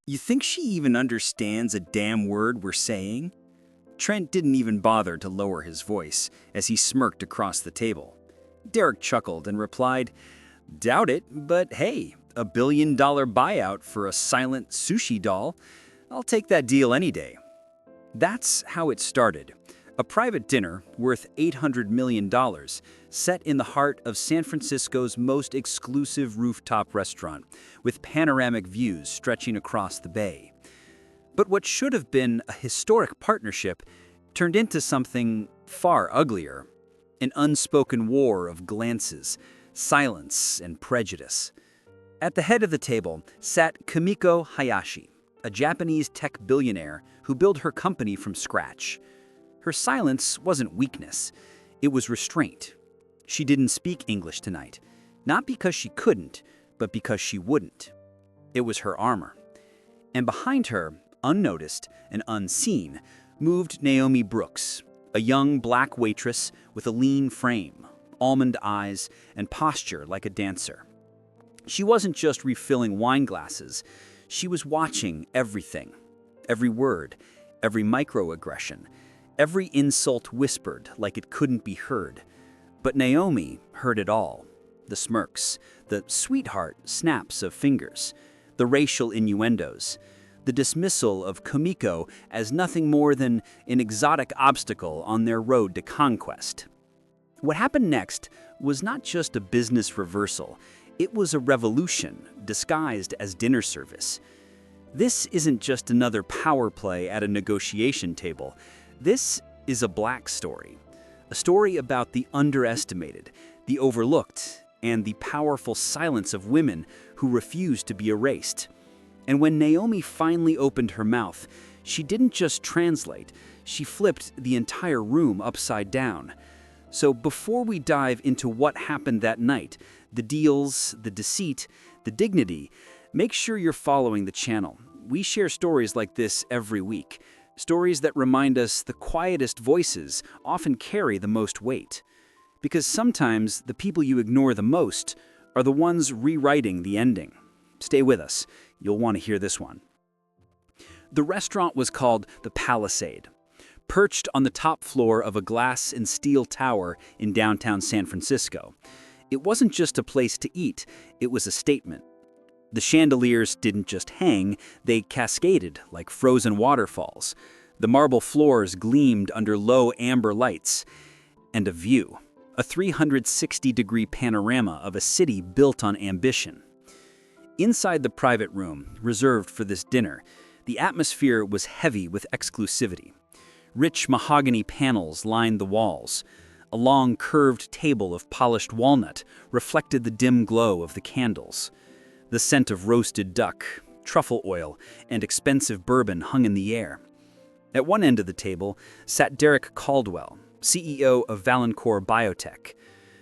You think she even understands a damn word we're saying? Trent didn't even bother to lower his voice as he smirked across the table. Derek chuckled and replied, "Doubt it, but hey, $1 billion buyout for a silent sushi doll. I'll take that deal any day." That's how it started. A private dinner worth $800 million set in the heart of San Francisco's most exclusive rooftop restaurant, with panoramic views stretching across the bay. But what should have been a historic partnership turned into something far uglier. An unspoken war of glances, silence, and prejudice. At the head of the table sat Kumiko Hayashi, a Japanese tech billionaire who built her company from scratch. Her silence wasn't weakness, it was restraint. She didn't speak English tonight, not because she couldn't, but because she wouldn't. It was her armor. And behind her, unnoticed and unseen, moved Naomi Brooks, a young black waitress with a lean frame, almond eyes, and posture like a dancer. She wasn't just refilling wine glasses, she was watching everything. Every word, every microaggression, every insult whispered like it couldn't be heard. But Naomi heard it all. The smirks, the sweetheart snaps of fingers, the racial innuendos, the dismissal of Kumiko as nothing more than an exotic obstacle on their road to conquest. What happened next was not just a business reversal, it was a revolution disguised as dinner service. This isn't just another power play at a negotiation table. This is a black story. A story about the underestimated, the overlooked, and the powerful silence of women who refuse to be erased. And when Naomi finally opened her mouth, she didn't just translate, she flipped the entire room upside down. So before we dive into what happened that night, the deals, the deceit, the dignity, make sure you're following the channel. We share stories like this every week. Stories that remind us the quietest voices often carry the most weight. Because sometimes the people you ignore the most are the ones rewriting the ending. Stay with us. You'll want to hear this one. The restaurant was called the Palisade. Perched on the top floor of a glass and steel tower in downtown San Francisco. It wasn't just a place to eat, it was a statement. The chandeliers didn't just hang, they cascaded like frozen waterfalls. The marble floors gleamed under low amber lights. And a view, a 360-degree panorama of a city built on ambition. Inside the private room, reserved for this dinner, the atmosphere was heavy with exclusivity. Rich mahogany panels lined the walls. A long, curved table of polished walnut reflected the dim glow of the candles. The scent of roasted duck, truffle oil, and expensive bourbon hung in the air. At one end of the table sat Derek Caldwell, CEO of Valencourt Biotech.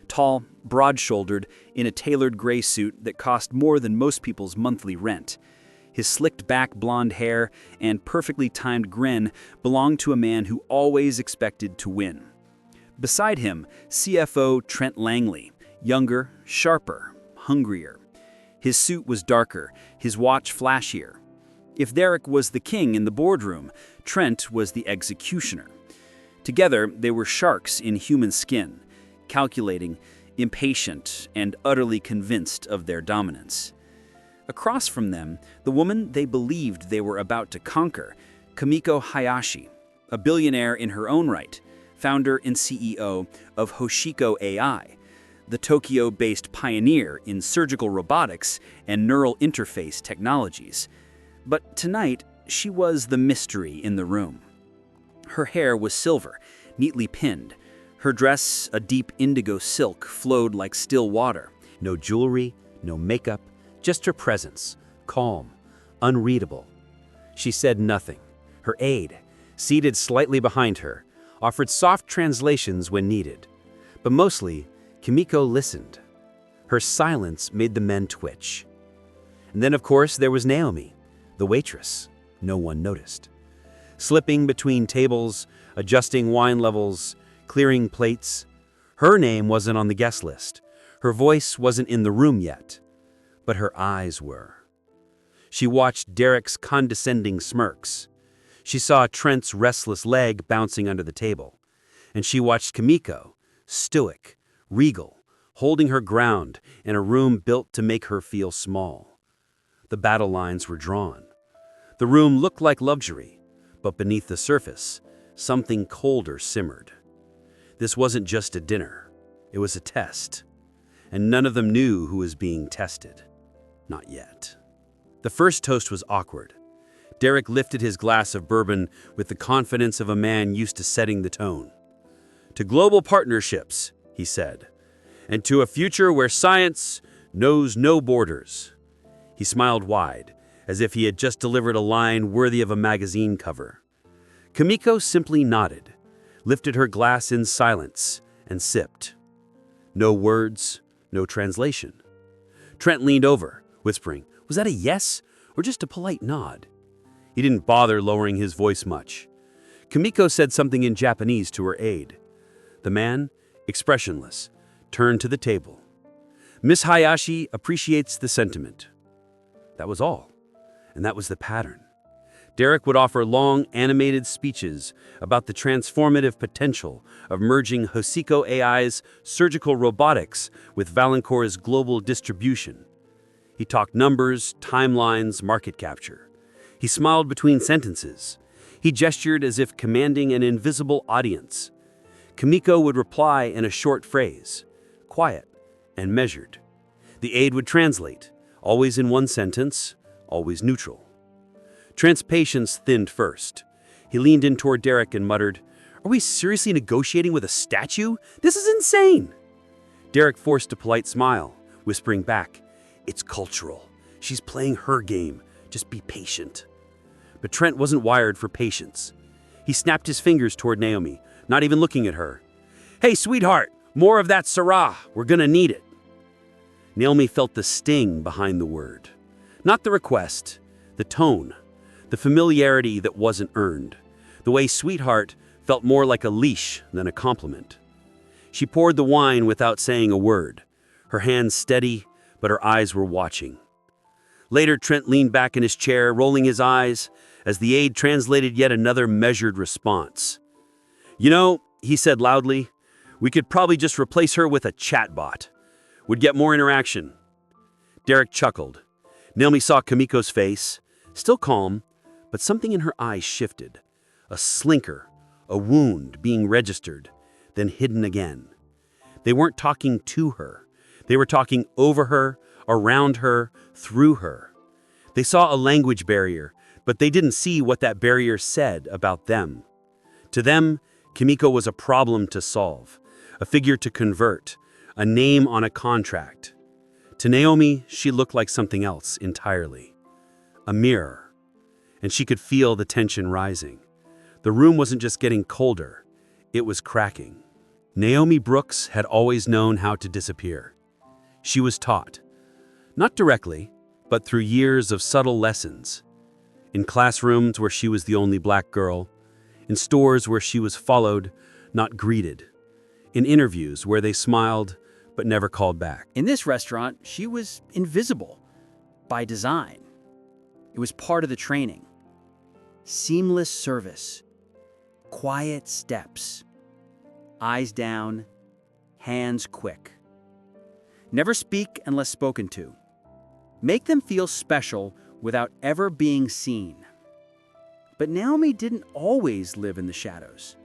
Tall, broad-shouldered, in a tailored gray suit that cost more than most people's monthly rent. His slicked-back blonde hair and perfectly timed grin belonged to a man who always expected to win. Beside him, CFO Trent Langley, younger, sharper, hungrier. His suit was darker, his watch flashier. If Derek was the king in the boardroom, Trent was the executioner. Together, they were sharks in human skin, calculating, impatient, and utterly convinced of their dominance. Across from them, the woman they believed they were about to conquer, Kumiko Hayashi, a billionaire in her own right, founder and CEO of Hoshiko AI, the Tokyo-based pioneer in surgical robotics and neural interface technologies. But tonight, she was the mystery in the room. Her hair was silver, neatly pinned. Her dress, a deep indigo silk, flowed like still water. No jewelry, no makeup, just her presence, calm, unreadable. She said nothing. Her aide, seated slightly behind her, offered soft translations when needed. But mostly, Kumiko listened. Her silence made the men twitch. And then, of course, there was Naomi, the waitress. No one noticed. Slipping between tables, adjusting wine levels, clearing plates. Her name wasn't on the guest list. Her voice wasn't in the room yet. But her eyes were. She watched Derek's condescending smirks. She saw Trent's restless leg bouncing under the table. And she watched Kimiko, stoic, regal, holding her ground in a room built to make her feel small. The battle lines were drawn. The room looked like luxury, but beneath the surface, something colder simmered. This wasn't just a dinner. It was a test. And none of them knew who was being tested. Not yet. The first toast was awkward. Derek lifted his glass of bourbon with the confidence of a man used to setting the tone. "To global partnerships," he said, "and to a future where science knows no borders." He smiled wide, as if he had just delivered a line worthy of a magazine cover. Kimiko simply nodded, lifted her glass in silence, and sipped. No words, no translation. Trent leaned over, whispering, "Was that a yes, or just a polite nod?" He didn't bother lowering his voice much. Kimiko said something in Japanese to her aide. The man, expressionless, turned to the table. "Miss Hayashi appreciates the sentiment." That was all, and that was the pattern. Derek would offer long, animated speeches about the transformative potential of merging Hosiko AI's surgical robotics with Valancourt's global distribution. He talked numbers, timelines, market capture. He smiled between sentences. He gestured as if commanding an invisible audience. Kimiko would reply in a short phrase, quiet and measured. The aide would translate, always in one sentence, always neutral. Trent's patience thinned first. He leaned in toward Derek and muttered, "Are we seriously negotiating with a statue? This is insane!" Derek forced a polite smile, whispering back, "It's cultural. She's playing her game. Just be patient." But Trent wasn't wired for patience. He snapped his fingers toward Naomi, not even looking at her. "Hey, sweetheart, more of that Syrah. We're gonna need it." Naomi felt the sting behind the word. Not the request, the tone, the familiarity that wasn't earned. The way sweetheart felt more like a leash than a compliment. She poured the wine without saying a word, her hands steady, but her eyes were watching. Later, Trent leaned back in his chair, rolling his eyes, as the aide translated yet another measured response. "You know," he said loudly, "we could probably just replace her with a chatbot. Would get more interaction." Derek chuckled. Naomi saw Kimiko's face, still calm, but something in her eyes shifted. A slinker, a wound being registered, then hidden again. They weren't talking to her. They were talking over her, around her, through her. They saw a language barrier, but they didn't see what that barrier said about them. To them, Kimiko was a problem to solve, a figure to convert, a name on a contract. To Naomi, she looked like something else entirely. A mirror. And she could feel the tension rising. The room wasn't just getting colder, it was cracking. Naomi Brooks had always known how to disappear. She was taught. Not directly, but through years of subtle lessons. In classrooms where she was the only black girl, in stores where she was followed, not greeted, in interviews where they smiled but never called back. In this restaurant, she was invisible by design. It was part of the training. Seamless service, quiet steps, eyes down, hands quick. Never speak unless spoken to. Make them feel special without ever being seen. But Naomi didn't always live in the shadows.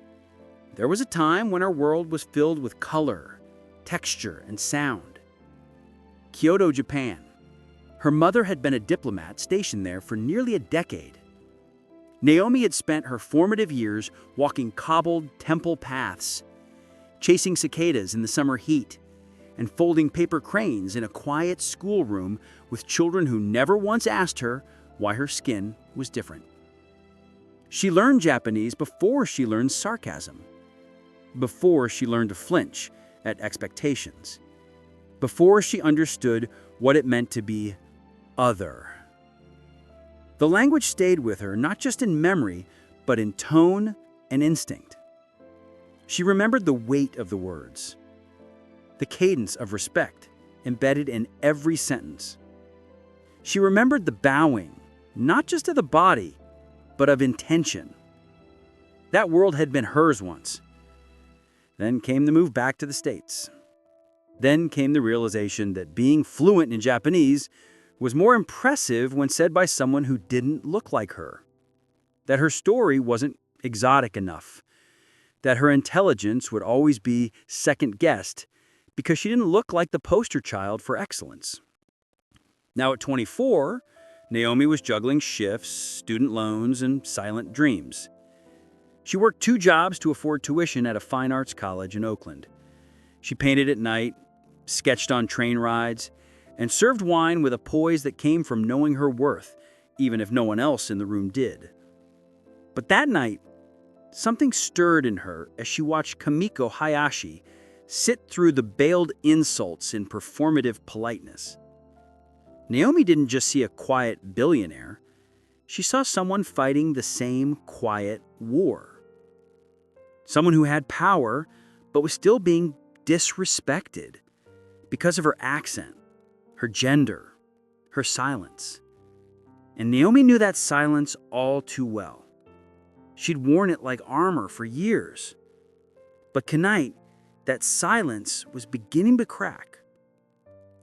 There was a time when our world was filled with color, texture, and sound. Kyoto, Japan. Her mother had been a diplomat stationed there for nearly a decade. Naomi had spent her formative years walking cobbled temple paths, chasing cicadas in the summer heat, and folding paper cranes in a quiet schoolroom with children who never once asked her why her skin was different. She learned Japanese before she learned sarcasm, before she learned to flinch at expectations, before she understood what it meant to be other. The language stayed with her not just in memory, but in tone and instinct. She remembered the weight of the words, the cadence of respect embedded in every sentence. She remembered the bowing, not just of the body, but of intention. That world had been hers once. Then came the move back to the States. Then came the realization that being fluent in Japanese was more impressive when said by someone who didn't look like her. That her story wasn't exotic enough. That her intelligence would always be second-guessed because she didn't look like the poster child for excellence. Now at 24, Naomi was juggling shifts, student loans, and silent dreams. She worked 2 jobs to afford tuition at a fine arts college in Oakland. She painted at night, sketched on train rides, and served wine with a poise that came from knowing her worth, even if no one else in the room did. But that night, something stirred in her as she watched Kamiko Hayashi sit through the veiled insults in performative politeness. Naomi didn't just see a quiet billionaire. She saw someone fighting the same quiet war. Someone who had power, but was still being disrespected because of her accent, her gender, her silence. And Naomi knew that silence all too well. She'd worn it like armor for years. But tonight, that silence was beginning to crack.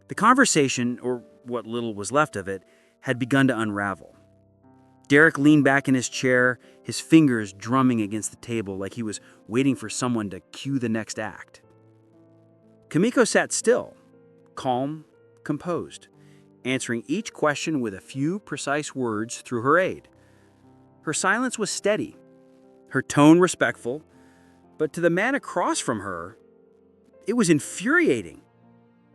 The conversation, or what little was left of it, had begun to unravel. Derek leaned back in his chair, his fingers drumming against the table like he was waiting for someone to cue the next act. Kamiko sat still, calm, composed, answering each question with a few precise words through her aide. Her silence was steady, her tone respectful, but to the man across from her, it was infuriating.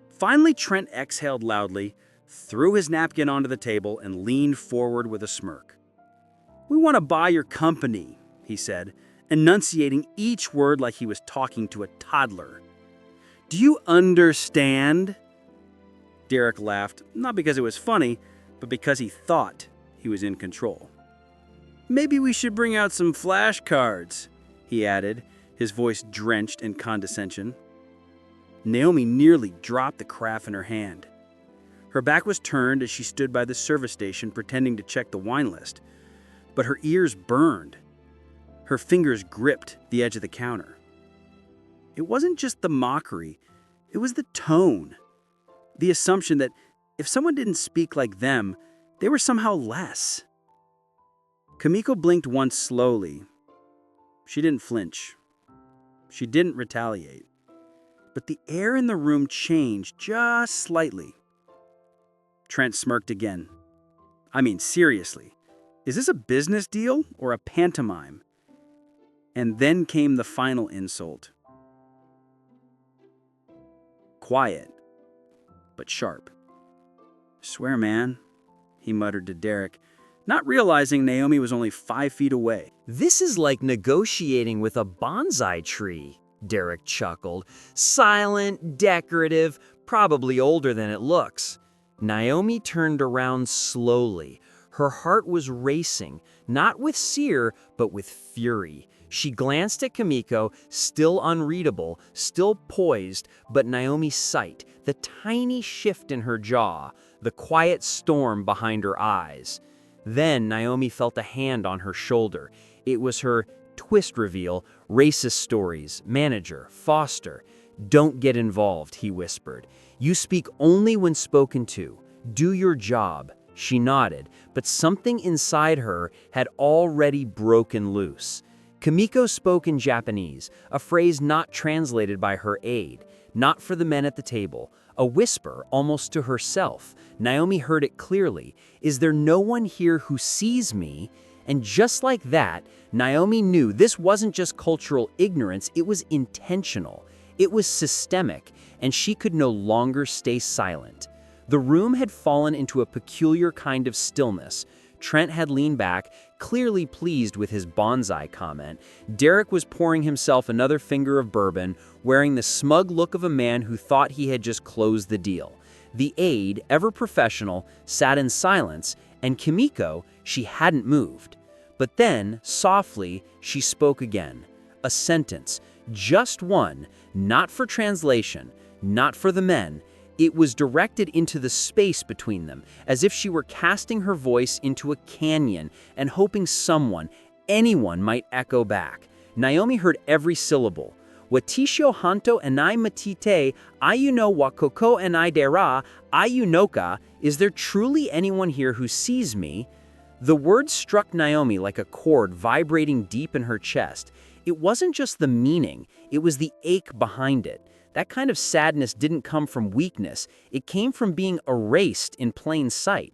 Finally, Trent exhaled loudly, threw his napkin onto the table, and leaned forward with a smirk. "We want to buy your company," he said, enunciating each word like he was talking to a toddler. "Do you understand?" Derek laughed, not because it was funny, but because he thought he was in control. "Maybe we should bring out some flashcards," he added, his voice drenched in condescension. Naomi nearly dropped the carafe in her hand. Her back was turned as she stood by the service station pretending to check the wine list, but her ears burned. Her fingers gripped the edge of the counter. It wasn't just the mockery, it was the tone. The assumption that if someone didn't speak like them, they were somehow less. Kamiko blinked once slowly. She didn't flinch. She didn't retaliate. But the air in the room changed just slightly. Trent smirked again. "I mean, seriously, is this a business deal or a pantomime?" And then came the final insult. Quiet, but sharp. "Swear, man," he muttered to Derek, not realizing Naomi was only 5 feet away. "This is like negotiating with a bonsai tree," Derek chuckled. "Silent, decorative, probably older than it looks." Naomi turned around slowly. Her heart was racing, not with fear, but with fury. She glanced at Kamiko, still unreadable, still poised, but Naomi's sight, the tiny shift in her jaw, the quiet storm behind her eyes. Then Naomi felt a hand on her shoulder. It was her twist reveal, racist stories, manager, Foster. "Don't get involved," he whispered. "You speak only when spoken to. Do your job." She nodded, but something inside her had already broken loose. Kamiko spoke in Japanese, a phrase not translated by her aide, not for the men at the table, a whisper almost to herself. Naomi heard it clearly. "Is there no one here who sees me?" And just like that, Naomi knew this wasn't just cultural ignorance, it was intentional. It was systemic, and she could no longer stay silent. The room had fallen into a peculiar kind of stillness. Trent had leaned back, clearly pleased with his bonsai comment. Derek was pouring himself another finger of bourbon, wearing the smug look of a man who thought he had just closed the deal. The aide, ever professional, sat in silence, and Kamiko, she hadn't moved. But then, softly, she spoke again. A sentence, just one, not for translation, not for the men. It was directed into the space between them, as if she were casting her voice into a canyon and hoping someone, anyone, might echo back. Naomi heard every syllable. Watisho hanto enai matite, ayuno wakoko enai dera, ayunoka, is there truly anyone here who sees me? The words struck Naomi like a chord vibrating deep in her chest. It wasn't just the meaning, it was the ache behind it. That kind of sadness didn't come from weakness, it came from being erased in plain sight.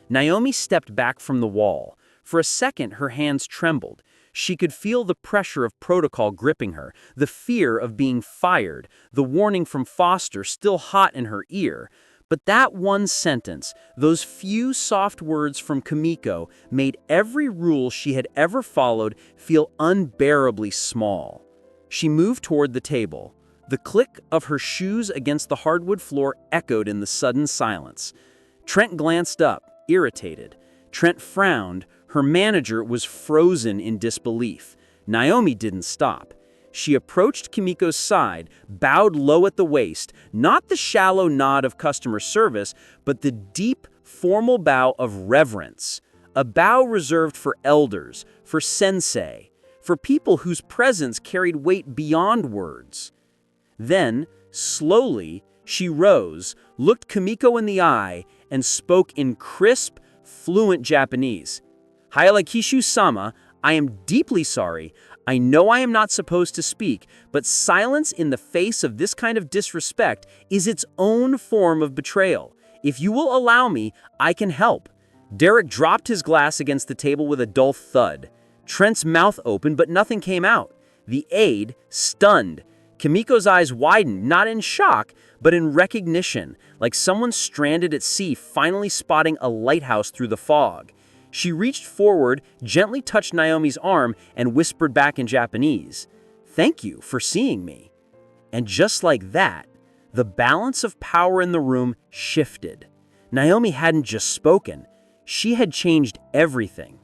Naomi stepped back from the wall. For a second, her hands trembled. She could feel the pressure of protocol gripping her, the fear of being fired, the warning from Foster still hot in her ear. But that one sentence, those few soft words from Kimiko, made every rule she had ever followed feel unbearably small. She moved toward the table. The click of her shoes against the hardwood floor echoed in the sudden silence. Trent glanced up, irritated. Trent frowned. Her manager was frozen in disbelief. Naomi didn't stop. She approached Kimiko's side, bowed low at the waist, not the shallow nod of customer service, but the deep, formal bow of reverence. A bow reserved for elders, for sensei, for people whose presence carried weight beyond words. Then, slowly, she rose, looked Kimiko in the eye, and spoke in crisp, fluent Japanese. Hayalakishu-sama, I am deeply sorry. I know I am not supposed to speak, but silence in the face of this kind of disrespect is its own form of betrayal. If you will allow me, I can help. Derek dropped his glass against the table with a dull thud. Trent's mouth opened, but nothing came out. The aide, stunned. Kimiko's eyes widened, not in shock, but in recognition, like someone stranded at sea finally spotting a lighthouse through the fog. She reached forward, gently touched Naomi's arm, and whispered back in Japanese, "Thank you for seeing me." And just like that, the balance of power in the room shifted. Naomi hadn't just spoken, she had changed everything.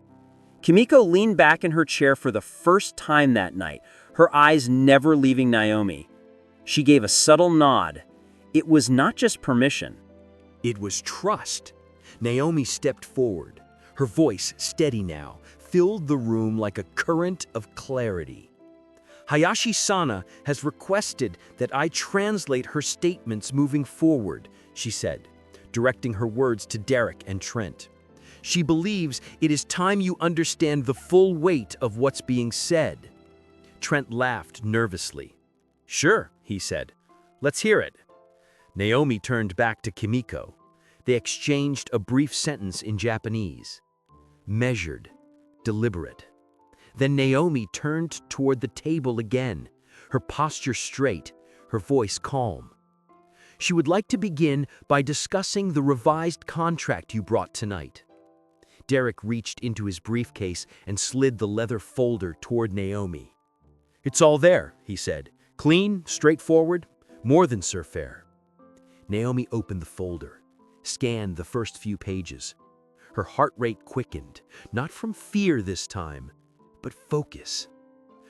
Kimiko leaned back in her chair for the first time that night, her eyes never leaving Naomi. She gave a subtle nod. It was not just permission. It was trust. Naomi stepped forward. Her voice, steady now, filled the room like a current of clarity. Hayashi-sana has requested that I translate her statements moving forward, she said, directing her words to Derek and Trent. She believes it is time you understand the full weight of what's being said. Trent laughed nervously. "Sure," he said. "Let's hear it." Naomi turned back to Kimiko. They exchanged a brief sentence in Japanese. Measured, deliberate. Then Naomi turned toward the table again, her posture straight, her voice calm. She would like to begin by discussing the revised contract you brought tonight. Derek reached into his briefcase and slid the leather folder toward Naomi. "It's all there," he said. "Clean, straightforward, more than surfair." Naomi opened the folder, scanned the first few pages. Her heart rate quickened, not from fear this time, but focus.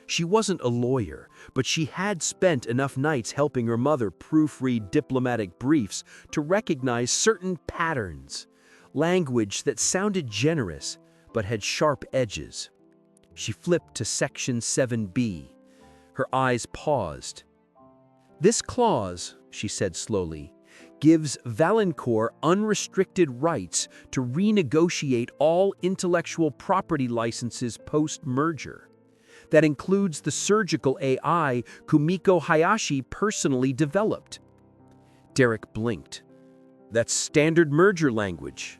She wasn't a lawyer, but she had spent enough nights helping her mother proofread diplomatic briefs to recognize certain patterns, language that sounded generous but had sharp edges. She flipped to Section 7B. Her eyes paused. "This clause," she said slowly, "gives Valancourt unrestricted rights to renegotiate all intellectual property licenses post-merger. That includes the surgical AI Kumiko Hayashi personally developed." Derek blinked. "That's standard merger language."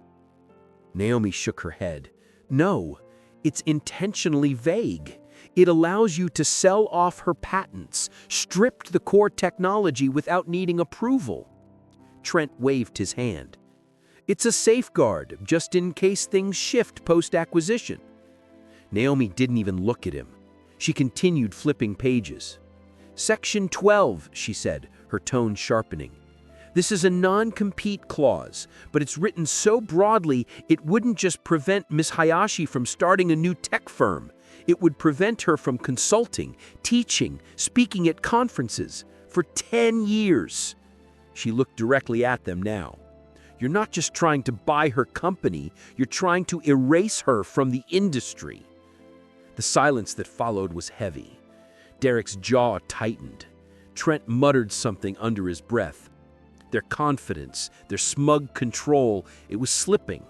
Naomi shook her head. "No, it's intentionally vague. It allows you to sell off her patents, stripped the core technology without needing approval." Trent waved his hand. "It's a safeguard, just in case things shift post-acquisition." Naomi didn't even look at him. She continued flipping pages. "Section 12, she said, her tone sharpening. "This is a non-compete clause, but it's written so broadly it wouldn't just prevent Ms. Hayashi from starting a new tech firm. It would prevent her from consulting, teaching, speaking at conferences for 10 years. She looked directly at them now. "You're not just trying to buy her company, you're trying to erase her from the industry." The silence that followed was heavy. Derek's jaw tightened. Trent muttered something under his breath. Their confidence, their smug control, it was slipping.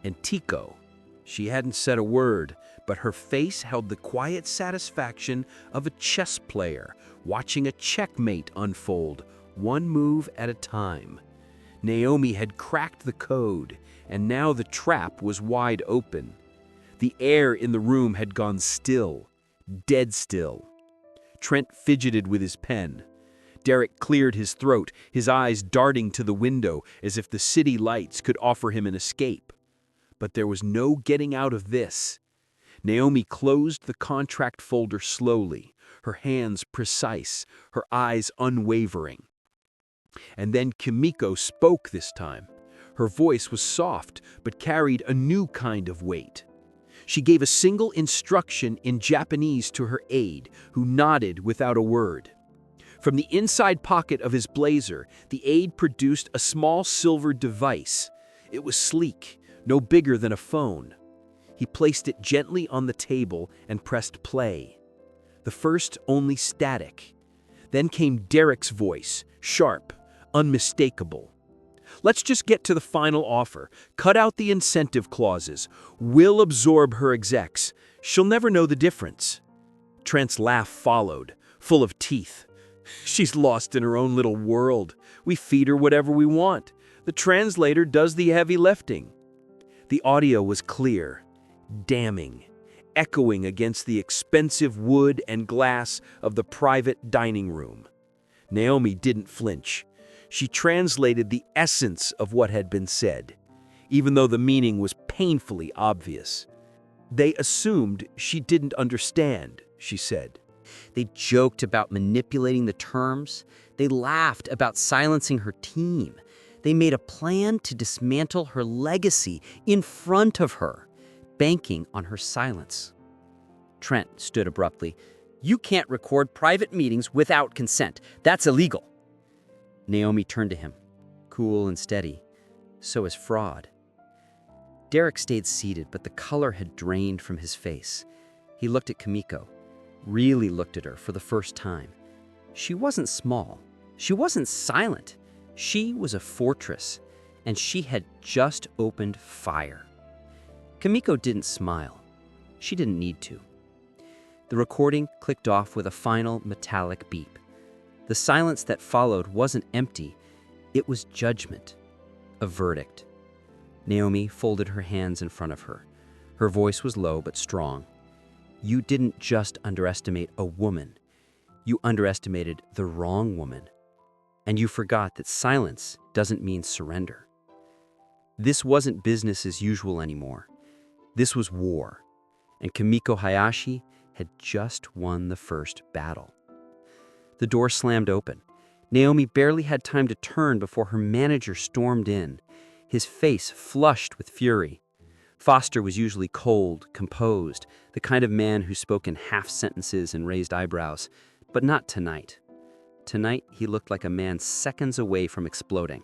And Tico, she hadn't said a word, but her face held the quiet satisfaction of a chess player watching a checkmate unfold, one move at a time. Naomi had cracked the code, and now the trap was wide open. The air in the room had gone still, dead still. Trent fidgeted with his pen. Derek cleared his throat, his eyes darting to the window as if the city lights could offer him an escape. But there was no getting out of this. Naomi closed the contract folder slowly, her hands precise, her eyes unwavering. And then Kimiko spoke this time. Her voice was soft, but carried a new kind of weight. She gave a single instruction in Japanese to her aide, who nodded without a word. From the inside pocket of his blazer, the aide produced a small silver device. It was sleek, no bigger than a phone. He placed it gently on the table and pressed play. The first only static. Then came Derek's voice, sharp, unmistakable. "Let's just get to the final offer. Cut out the incentive clauses. We'll absorb her execs. She'll never know the difference." Trent's laugh followed, full of teeth. "She's lost in her own little world. We feed her whatever we want. The translator does the heavy lifting." The audio was clear, damning, echoing against the expensive wood and glass of the private dining room. Naomi didn't flinch. She translated the essence of what had been said, even though the meaning was painfully obvious. "They assumed she didn't understand," she said. They joked about manipulating the terms. They laughed about silencing her team. They made a plan to dismantle her legacy in front of her, banking on her silence. Trent stood abruptly. "You can't record private meetings without consent. That's illegal." Naomi turned to him, cool and steady. So is fraud. Derek stayed seated, but the color had drained from his face. He looked at Kimiko, really looked at her for the first time. She wasn't small. She wasn't silent. She was a fortress, and she had just opened fire. Kimiko didn't smile. She didn't need to. The recording clicked off with a final metallic beep. The silence that followed wasn't empty. It was judgment, a verdict. Naomi folded her hands in front of her. Her voice was low but strong. "You didn't just underestimate a woman. You underestimated the wrong woman. And you forgot that silence doesn't mean surrender." This wasn't business as usual anymore. This was war. And Kimiko Hayashi had just won the first battle. The door slammed open. Naomi barely had time to turn before her manager stormed in, his face flushed with fury. Foster was usually cold, composed, the kind of man who spoke in half sentences and raised eyebrows, but not tonight. Tonight, he looked like a man seconds away from exploding.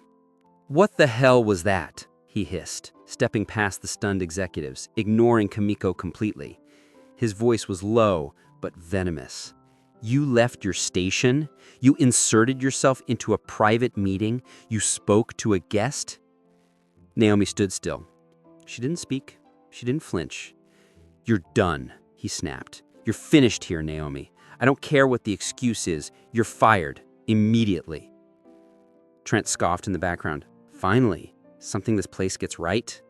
"What the hell was that?" he hissed, stepping past the stunned executives, ignoring Kimiko completely. His voice was low, but venomous. "You left your station? You inserted yourself into a private meeting? You spoke to a guest?" Naomi stood still. She didn't speak. She didn't flinch. "You're done," he snapped. "You're finished here, Naomi. I don't care what the excuse is. You're fired. Immediately." Trent scoffed in the background. "Finally, something this place gets right."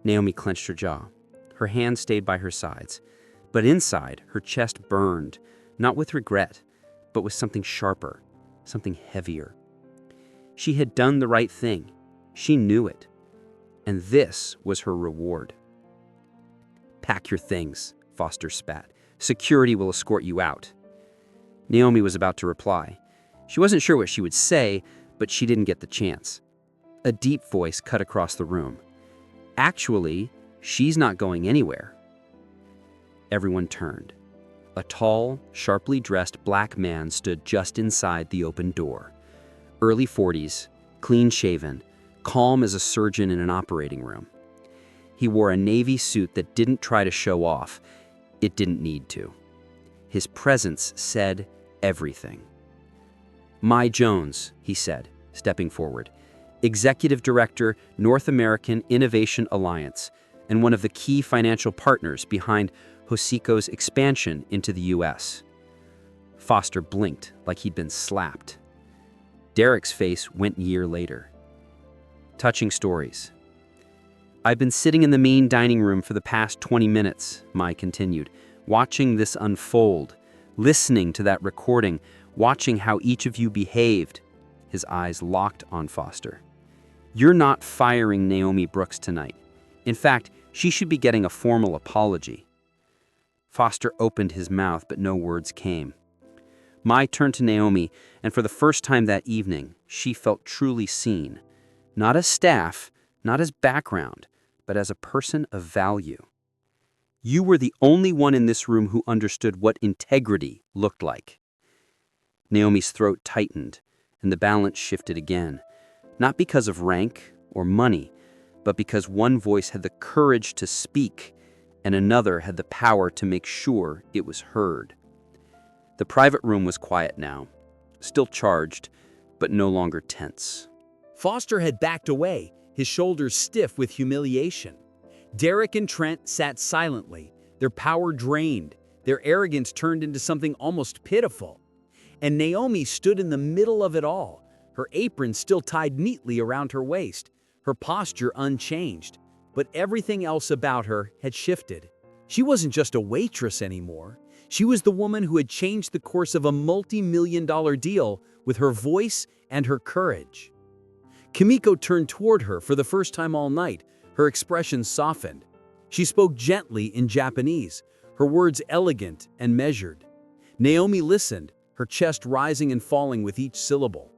Naomi clenched her jaw. Her hands stayed by her sides. But inside, her chest burned, not with regret, but with something sharper, something heavier. She had done the right thing. She knew it. And this was her reward. "Pack your things," Foster spat. "Security will escort you out." Naomi was about to reply. She wasn't sure what she would say, but she didn't get the chance. A deep voice cut across the room. "Actually, she's not going anywhere." Everyone turned. A tall, sharply dressed black man stood just inside the open door. early 40s, clean-shaven, calm as a surgeon in an operating room. He wore a navy suit that didn't try to show off. It didn't need to. His presence said everything. "My Jones," he said, stepping forward, Executive Director, North American Innovation Alliance, and one of the key financial partners behind Hoshiko's expansion into the U.S. Foster blinked like he'd been slapped. Derek's face went a year later. Touching stories. "I've been sitting in the main dining room for the past 20 minutes, Mai continued, watching this unfold, listening to that recording, watching how each of you behaved." His eyes locked on Foster. "You're not firing Naomi Brooks tonight. In fact, she should be getting a formal apology." Foster opened his mouth, but no words came. Mai turned to Naomi, and for the first time that evening, she felt truly seen. Not as staff, not as background, but as a person of value. "You were the only one in this room who understood what integrity looked like." Naomi's throat tightened, and the balance shifted again, not because of rank or money, but because one voice had the courage to speak, and another had the power to make sure it was heard. The private room was quiet now, still charged, but no longer tense. Foster had backed away, his shoulders stiff with humiliation. Derek and Trent sat silently, their power drained, their arrogance turned into something almost pitiful. And Naomi stood in the middle of it all, her apron still tied neatly around her waist, her posture unchanged. But everything else about her had shifted. She wasn't just a waitress anymore. She was the woman who had changed the course of a multi-million-dollar deal with her voice and her courage. Kimiko turned toward her for the first time all night, her expression softened. She spoke gently in Japanese, her words elegant and measured. Naomi listened, her chest rising and falling with each syllable.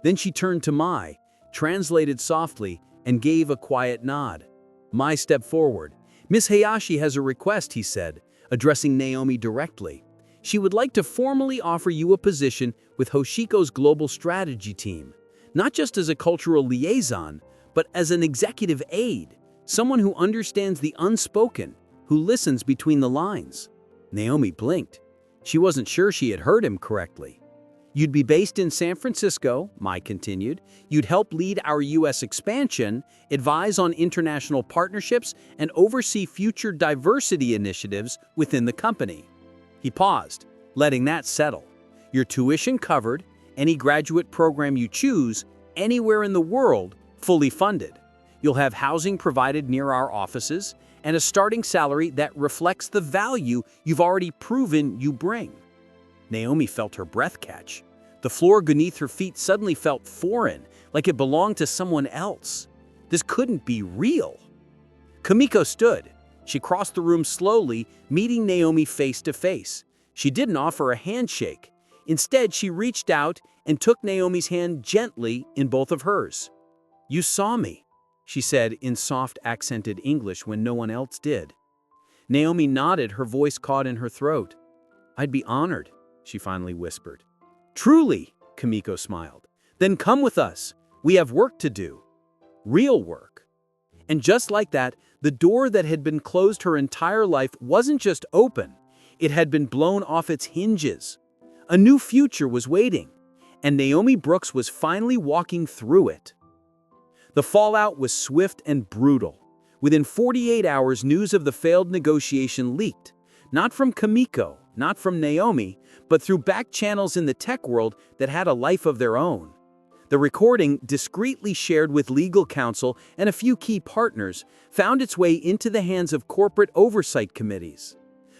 Then she turned to Mai, translated softly, and gave a quiet nod. Mai stepped forward. "Miss Hayashi has a request," he said, addressing Naomi directly. "She would like to formally offer you a position with Hoshiko's global strategy team, not just as a cultural liaison, but as an executive aide, someone who understands the unspoken, who listens between the lines." Naomi blinked. She wasn't sure she had heard him correctly. "You'd be based in San Francisco," Mai continued. "You'd help lead our U.S. expansion, advise on international partnerships, and oversee future diversity initiatives within the company." He paused, letting that settle. "Your tuition covered, any graduate program you choose, anywhere in the world, fully funded. You'll have housing provided near our offices, and a starting salary that reflects the value you've already proven you bring." Naomi felt her breath catch. The floor beneath her feet suddenly felt foreign, like it belonged to someone else. This couldn't be real. Kimiko stood. She crossed the room slowly, meeting Naomi face to face. She didn't offer a handshake. Instead, she reached out and took Naomi's hand gently in both of hers. "You saw me," she said in soft accented English when no one else did. Naomi nodded, her voice caught in her throat. "I'd be honored," she finally whispered. "Truly," Kimiko smiled. "Then come with us. We have work to do. Real work." And just like that, the door that had been closed her entire life wasn't just open. It had been blown off its hinges. A new future was waiting, and Naomi Brooks was finally walking through it. The fallout was swift and brutal. Within 48 hours, news of the failed negotiation leaked. Not from Kimiko, not from Naomi, but through back channels in the tech world that had a life of their own. The recording, discreetly shared with legal counsel and a few key partners, found its way into the hands of corporate oversight committees.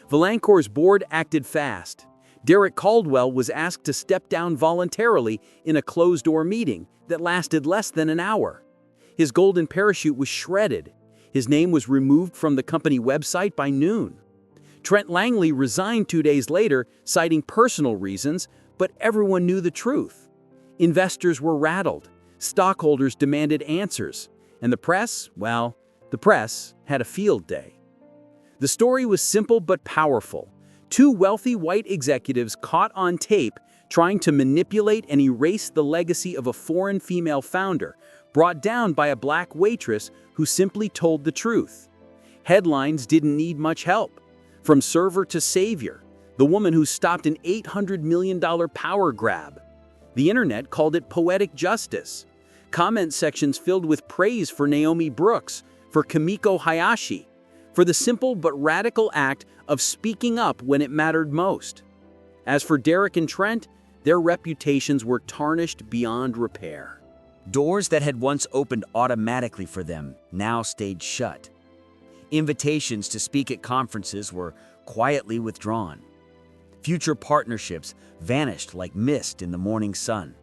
Valancourt's board acted fast. Derek Caldwell was asked to step down voluntarily in a closed-door meeting that lasted less than an hour. His golden parachute was shredded. His name was removed from the company website by noon. Trent Langley resigned 2 days later, citing personal reasons, but everyone knew the truth. Investors were rattled, stockholders demanded answers, and the press, well, the press had a field day. The story was simple but powerful. Two wealthy white executives caught on tape trying to manipulate and erase the legacy of a foreign female founder, brought down by a black waitress who simply told the truth. Headlines didn't need much help. From server to savior, the woman who stopped an $800 million power grab. The internet called it poetic justice. Comment sections filled with praise for Naomi Brooks, for Kimiko Hayashi, for the simple but radical act of speaking up when it mattered most. As for Derek and Trent, their reputations were tarnished beyond repair. Doors that had once opened automatically for them now stayed shut. Invitations to speak at conferences were quietly withdrawn. Future partnerships vanished like mist in the morning sun.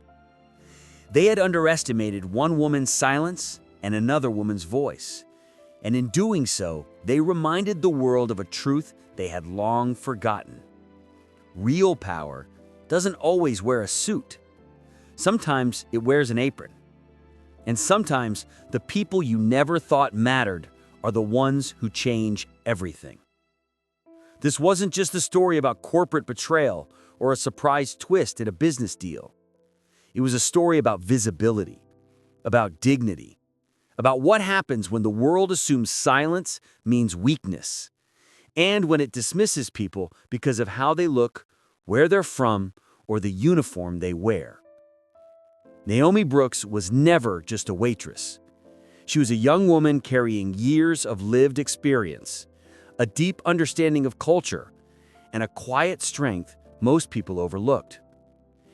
They had underestimated one woman's silence and another woman's voice, and in doing so, they reminded the world of a truth they had long forgotten. Real power doesn't always wear a suit. Sometimes it wears an apron. And sometimes the people you never thought mattered are the ones who change everything. This wasn't just a story about corporate betrayal or a surprise twist in a business deal. It was a story about visibility, about dignity, about what happens when the world assumes silence means weakness, and when it dismisses people because of how they look, where they're from, or the uniform they wear. Naomi Brooks was never just a waitress. She was a young woman carrying years of lived experience, a deep understanding of culture, and a quiet strength most people overlooked.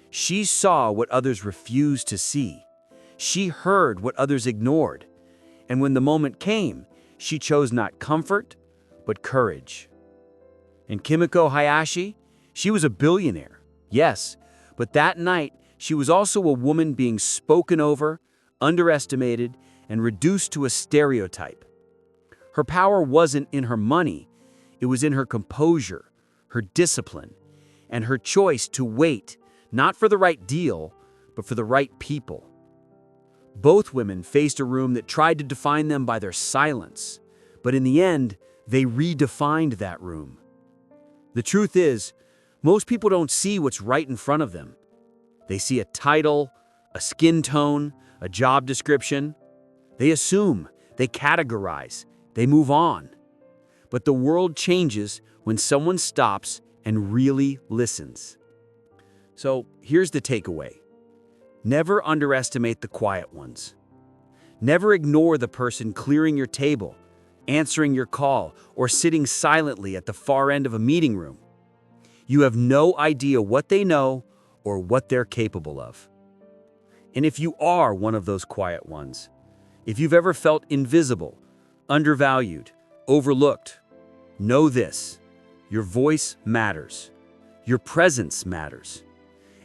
She saw what others refused to see. She heard what others ignored. And when the moment came, she chose not comfort, but courage. And Kimiko Hayashi, she was a billionaire, yes, but that night, she was also a woman being spoken over, underestimated, and reduced to a stereotype. Her power wasn't in her money, it was in her composure, her discipline, and her choice to wait, not for the right deal, but for the right people. Both women faced a room that tried to define them by their silence, but in the end, they redefined that room. The truth is, most people don't see what's right in front of them. They see a title, a skin tone, a job description. They assume, they categorize, they move on. But the world changes when someone stops and really listens. So here's the takeaway. Never underestimate the quiet ones. Never ignore the person clearing your table, answering your call, or sitting silently at the far end of a meeting room. You have no idea what they know or what they're capable of. And if you are one of those quiet ones, if you've ever felt invisible, undervalued, overlooked, know this: your voice matters. Your presence matters.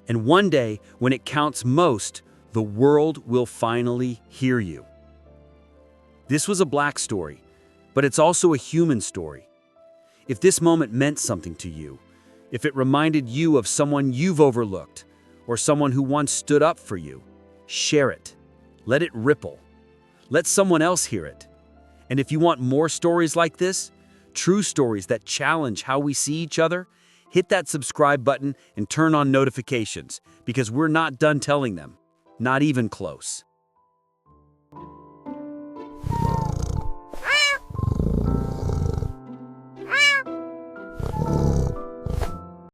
And one day, when it counts most, the world will finally hear you. This was a Black story, but it's also a human story. If this moment meant something to you, if it reminded you of someone you've overlooked, or someone who once stood up for you, share it. Let it ripple. Let someone else hear it. And if you want more stories like this, true stories that challenge how we see each other, hit that subscribe button and turn on notifications, because we're not done telling them, not even close.